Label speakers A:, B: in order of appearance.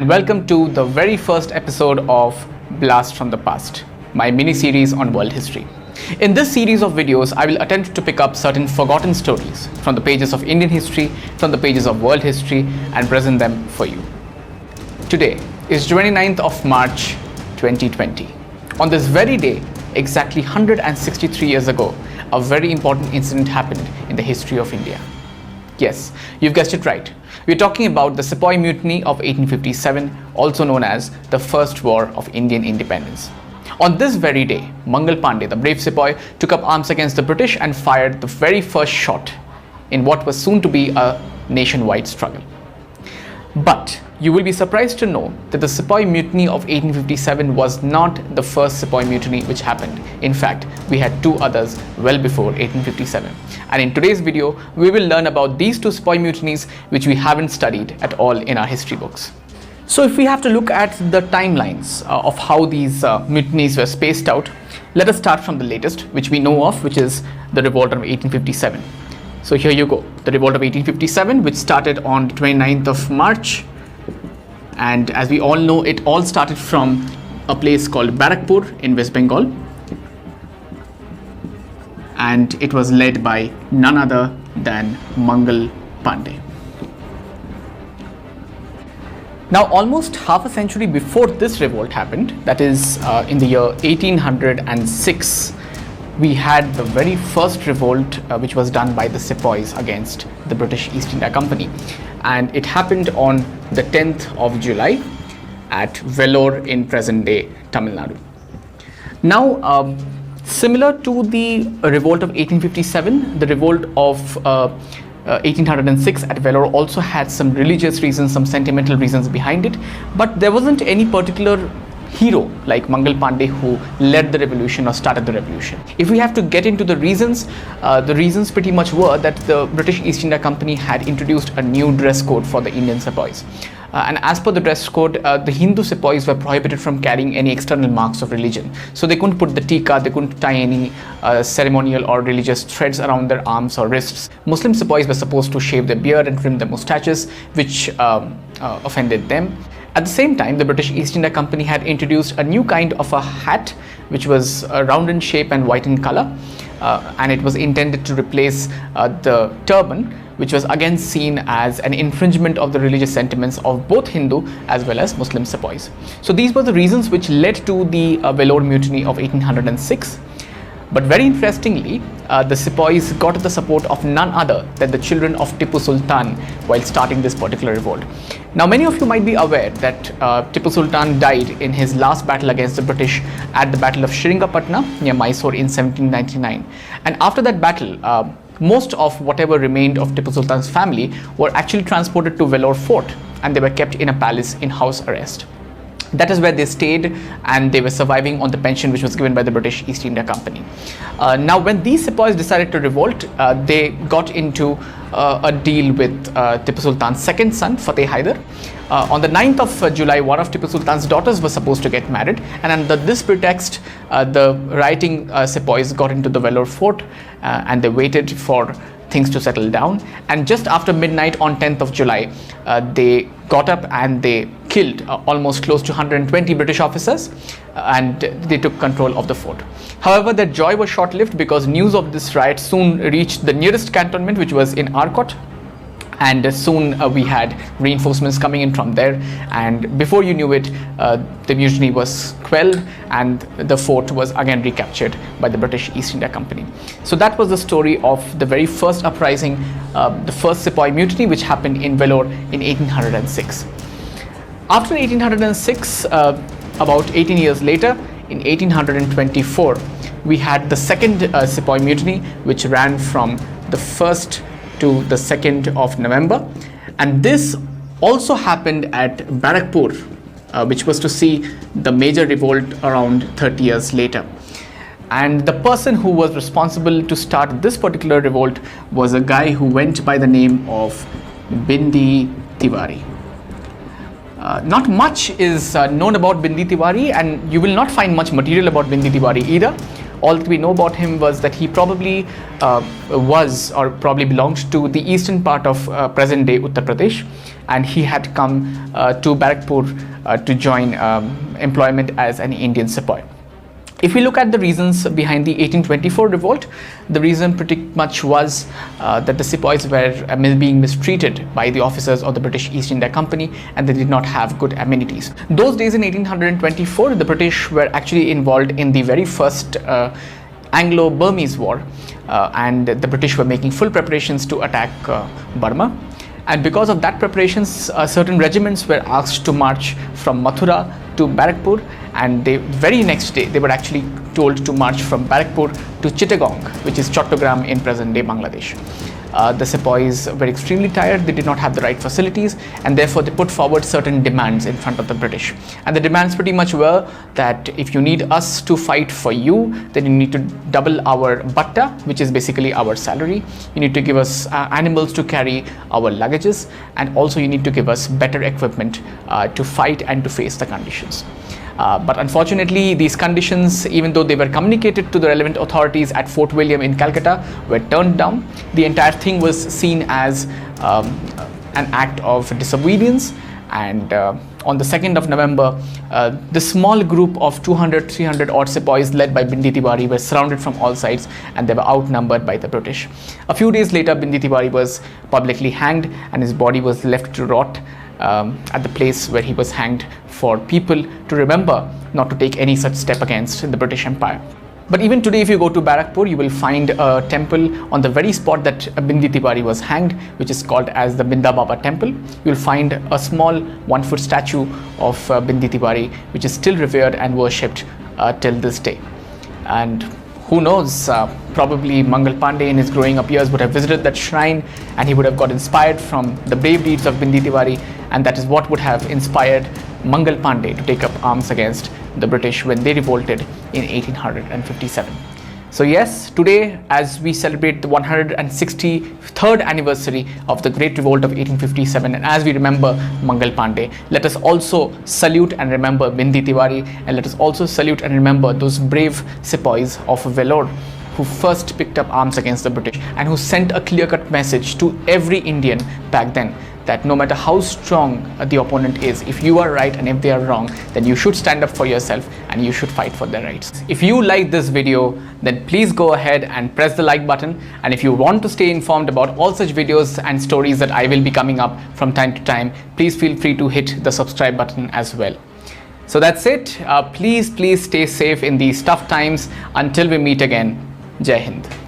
A: Welcome to the very first episode of Blast from the Past, my mini-series on world history. In this series of videos, I will attempt to pick up certain forgotten stories from the pages of Indian history, from the pages of world history, and present them for you. Today is 29th of March 2020. On this very day, exactly 163 years ago, a very important incident happened in the history of India. Yes, you've guessed it right. We're talking about the Sepoy Mutiny of 1857, also known as the First War of Indian Independence. On this very day, Mangal Pandey, the brave Sepoy, took up arms against the British and fired the very first shot in what was soon to be a nationwide struggle. But you will be surprised to know that the Sepoy Mutiny of 1857 was not the first Sepoy Mutiny which happened. In fact, we had two others well before 1857. And in today's video, we will learn about these two Sepoy Mutinies which we haven't studied at all in our history books. So if we have to look at the timelines of how these mutinies were spaced out, let us start from the latest, which we know of, which is the Revolt of 1857. So here you go, the Revolt of 1857, which started on 29th of March. And as we all know, it all started from a place called Barrackpore in West Bengal. And it was led by none other than Mangal Pandey. Now, almost half a century before this revolt happened, that is in the year 1806, we had the very first revolt which was done by the Sepoys against the British East India Company. And it happened on the 10th of July at Vellore in present-day Tamil Nadu. Now, similar to the revolt of 1857, the revolt of 1806 at Vellore also had some religious reasons, some sentimental reasons behind it, but there wasn't any particular hero like Mangal Pandey who led the revolution or started the revolution. If we have to get into the reasons pretty much were that the British East India Company had introduced a new dress code for the Indian Sepoys. And as per the dress code, the Hindu Sepoys were prohibited from carrying any external marks of religion. So they couldn't put the tika, they couldn't tie any ceremonial or religious threads around their arms or wrists. Muslim Sepoys were supposed to shave their beard and trim their mustaches, which offended them. At the same time, the British East India Company had introduced a new kind of a hat, which was round in shape and white in color, and it was intended to replace the turban, which was again seen as an infringement of the religious sentiments of both Hindu as well as Muslim Sepoys. So these were the reasons which led to the Vellore Mutiny of 1806. But very interestingly, the Sepoys got the support of none other than the children of Tipu Sultan while starting this particular revolt. Now, many of you might be aware that Tipu Sultan died in his last battle against the British at the Battle of Sringapatna near Mysore in 1799. And after that battle, most of whatever remained of Tipu Sultan's family were actually transported to Vellore Fort, and they were kept in a palace in house arrest. That is where they stayed, and they were surviving on the pension which was given by the British East India Company. Now, when these Sepoys decided to revolt, they got into a deal with Tipu Sultan's second son, Fateh Hyder. On the 9th of July, one of Tipu Sultan's daughters was supposed to get married, and under this pretext, the rioting Sepoys got into the Vellore fort and they waited for things to settle down. And just after midnight on 10th of July, they got up and they killed almost close to 120 British officers, and they took control of the fort. However, their joy was short-lived because news of this riot soon reached the nearest cantonment, which was in Arcot. And soon we had reinforcements coming in from there, and before you knew it, the mutiny was quelled and the fort was again recaptured by the British East India Company. So that was the story of the very first uprising, the first Sepoy Mutiny, which happened in Vellore in 1806. After 1806, about 18 years later, in 1824, we had the second Sepoy Mutiny, which ran from the 1st to the 2nd of November, and this also happened at Barrackpore, which was to see the major revolt around 30 years later. And the person who was responsible to start this particular revolt was a guy who went by the name of Bindee Tiwari. Not much is known about Bindee Tiwari, and you will not find much material about Bindee Tiwari either. All that we know about him was that he probably belonged to the eastern part of present-day Uttar Pradesh, and he had come to Barrackpore to join employment as an Indian sepoy. If we look at the reasons behind the 1824 revolt, the reason pretty much was that the sepoys were being mistreated by the officers of the British East India Company, and they did not have good amenities. Those days in 1824, the British were actually involved in the very first Anglo-Burmese war, and the British were making full preparations to attack Burma. And because of that preparations, certain regiments were asked to march from Mathura to Barrackpore, and the very next day they were actually told to march from Barrackpore to Chittagong, which is Chattogram in present-day Bangladesh. The sepoys were extremely tired, they did not have the right facilities, and therefore they put forward certain demands in front of the British. And the demands pretty much were that if you need us to fight for you, then you need to double our batta, which is basically our salary. You need to give us animals to carry our luggages, and also you need to give us better equipment to fight and to face the conditions. But unfortunately, these conditions, even though they were communicated to the relevant authorities at Fort William in Calcutta, were turned down. The entire thing was seen as an act of disobedience, and on the 2nd of November, the small group of 200-300 odd sepoys led by Bindee Tiwari were surrounded from all sides, and they were outnumbered by the British. A few days later, Bindee Tiwari was publicly hanged, and his body was left to rot at the place where he was hanged, for people to remember not to take any such step against the British Empire. But even today, if you go to Barrackpore, you will find a temple on the very spot that Bindee Tiwari was hanged, which is called as the Binda Baba Temple. You will find a small 1-foot statue of Bindee Tiwari, which is still revered and worshipped till this day. And who knows, probably Mangal Pandey in his growing up years would have visited that shrine, and he would have got inspired from the brave deeds of Bindee Tiwari, and that is what would have inspired Mangal Pandey to take up arms against the British when they revolted in 1857. So yes, today as we celebrate the 163rd anniversary of the Great Revolt of 1857, and as we remember Mangal Pandey, let us also salute and remember Bindee Tiwari, and let us also salute and remember those brave sepoys of Vellore who first picked up arms against the British, and who sent a clear-cut message to every Indian back then that no matter how strong the opponent is, if you are right and if they are wrong, then you should stand up for yourself and you should fight for their rights. If you like this video, then please go ahead and press the like button, and if you want to stay informed about all such videos and stories that I will be coming up from time to time, please feel free to hit the subscribe button as well. So that's it. Please stay safe in these tough times. Until we meet again, Jai Hind.